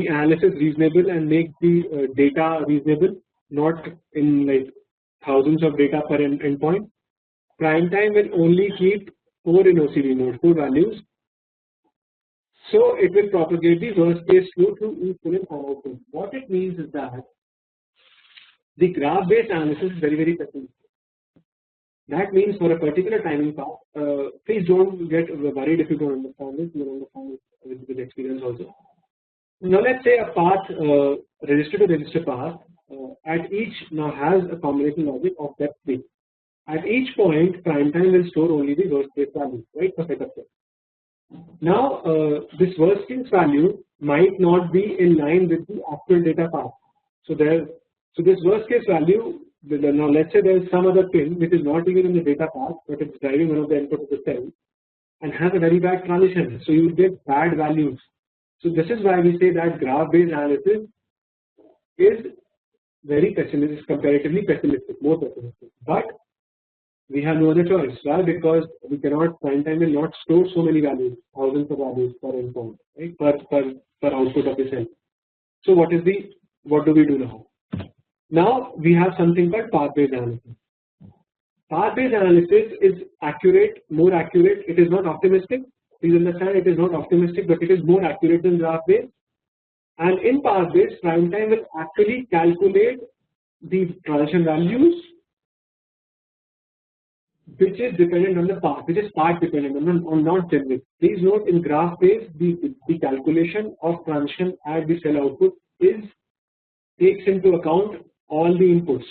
Speaker 1: analysis reasonable and make the data reasonable, not in like thousands of data per endpoint, prime time will only keep 4 in OCD mode, 4 values. So it will propagate the worst case slew through each pin and final pin. What it means is that The graph based analysis is very pessimistic. That means for a particular timing path, please don't get worried if you don't understand this. You will understand it with experience also. Now let's say a path, register to register path, at each now has a combination logic of depth 3. At each point, prime time will store only the worst case value, right, for setup check. Now this worst case value might not be in line with the actual data path. So this worst case value, now let's say there is some other pin which is not even in the data path, but it's driving one of the inputs of the cell and has a very bad transition. So you will get bad values. So this is why we say that graph based analysis is very pessimistic, comparatively pessimistic, more pessimistic. But we have no other choice. Why? Because we cannot, prime time will not store so many values, thousands of values per endpoint, right? Per output of the cell. So what do we do now? Now we have something called path based analysis. Path based analysis is accurate, more accurate. It is not optimistic. Please understand, it is not optimistic, but it is more accurate than graph based. And in path based, prime time will actually calculate the transition values which is dependent on the path, which is path dependent on not generic. Please note, in graph based, the calculation of transition at the cell output takes into account all the inputs.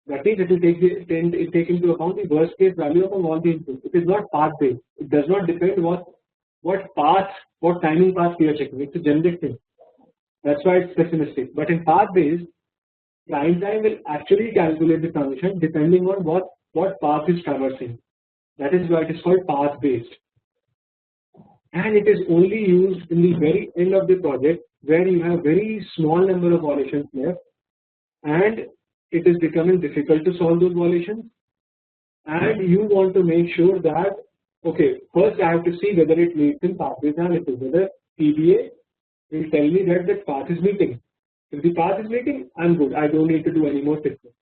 Speaker 1: That means it will take into account the worst case value of all the inputs. It is not path based. It does not depend what timing path we are checking. It's a generic thing. That's why it's pessimistic. But in path based, prime time will actually calculate the transition depending on what path is traversing. That is why it is called path based. And it is only used in the very end of the project where you have very small number of violations left and it is becoming difficult to solve those violations, and you want to make sure that, okay, first I have to see whether it meets in path based analysis, whether PBA will tell me that the path is meeting. If the path is meeting, I'm good. I don't need to do any more testing.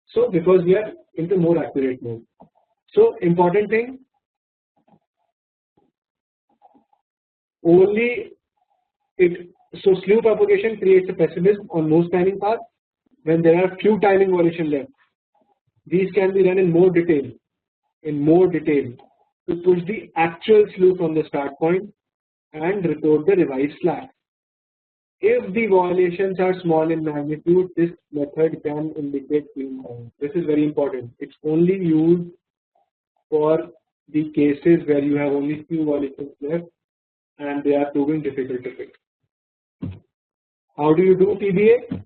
Speaker 1: So because we are into more accurate mode. So important thing, so slew propagation creates a pessimism on most timing paths when there are few timing violation left. These can be run in more detail to push the actual slew from the start point and report the revised flag. If the violations are small in magnitude, this method can indicate clean time. This is very important. It's only used for the cases where you have only few violations left and they are proving difficult to fix. How do you do PBA?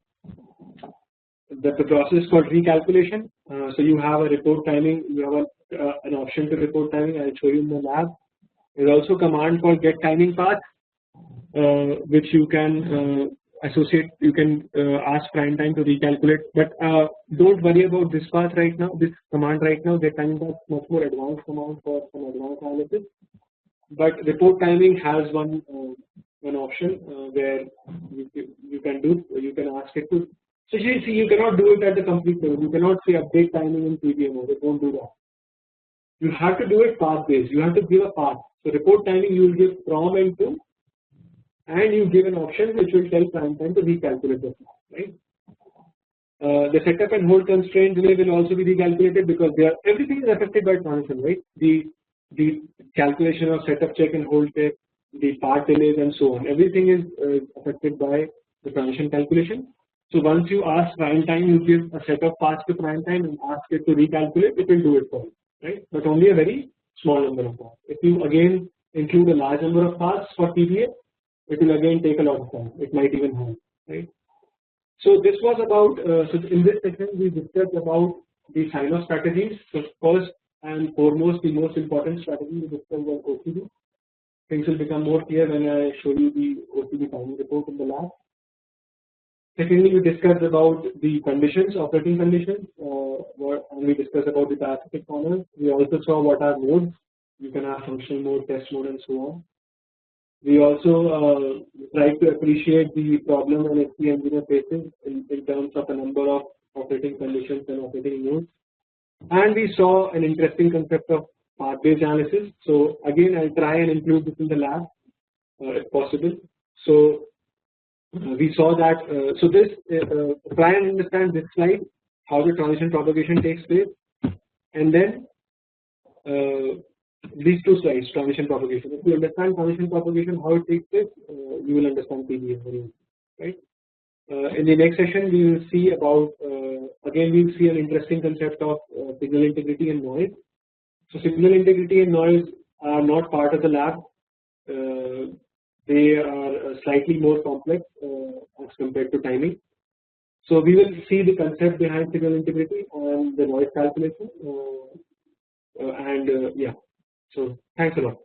Speaker 1: The process is called recalculation. So you have a report timing, you have an option to report timing. I'll show you in the lab. There's also a command called get timing path, which you can associate. You can ask prime time to recalculate, but don't worry about this path right now. This command right now, get timing path, much more advanced command for some advanced analysis. But report timing has one option where you can ask it to. So you cannot do it at the complete level. You cannot say update timing in PBA mode. It won't do that. You have to do it path based. You have to give a path. So report timing you will give from and to, and you give an option which will tell prime time to recalculate the path, right? The setup and hold constraint delay will also be recalculated because everything is affected by transition, right? The calculation of setup check and hold check, the path delays and so on. Everything is affected by the transition calculation. So once you ask prime time, you give a set of paths to prime time and ask it to recalculate, it will do it for you, right? But only a very small number of paths. If you again include a large number of paths for PBA, it will again take a lot of time. It might even harm, right? So this was about. So in this section we discussed about the sign-off strategies. So first and foremost, the most important strategy we discussed was OCD. Things will become more clear when I show you the OCD timing report in the lab. Secondly, we discussed about the conditions, operating conditions, and we discussed about the parasitic corners. We also saw what are modes. You can have functional mode, test mode, and so on. We also tried to appreciate the problem an SC engineer faces in terms of a number of operating conditions and operating modes. And we saw an interesting concept of path-based analysis. So again, I'll try and include this in the lab if possible. So we saw that. So this try and understand this slide. how the transition propagation takes place, and then these two slides, transition propagation. If you understand transition propagation, how it takes place, you will understand PBS very easily, right? In the next session, we will see about again we will see an interesting concept of signal integrity and noise. So signal integrity and noise are not part of the lab. They are slightly more complex as compared to timing. So we will see the concept behind signal integrity and the noise calculation, and yeah. So thanks a lot.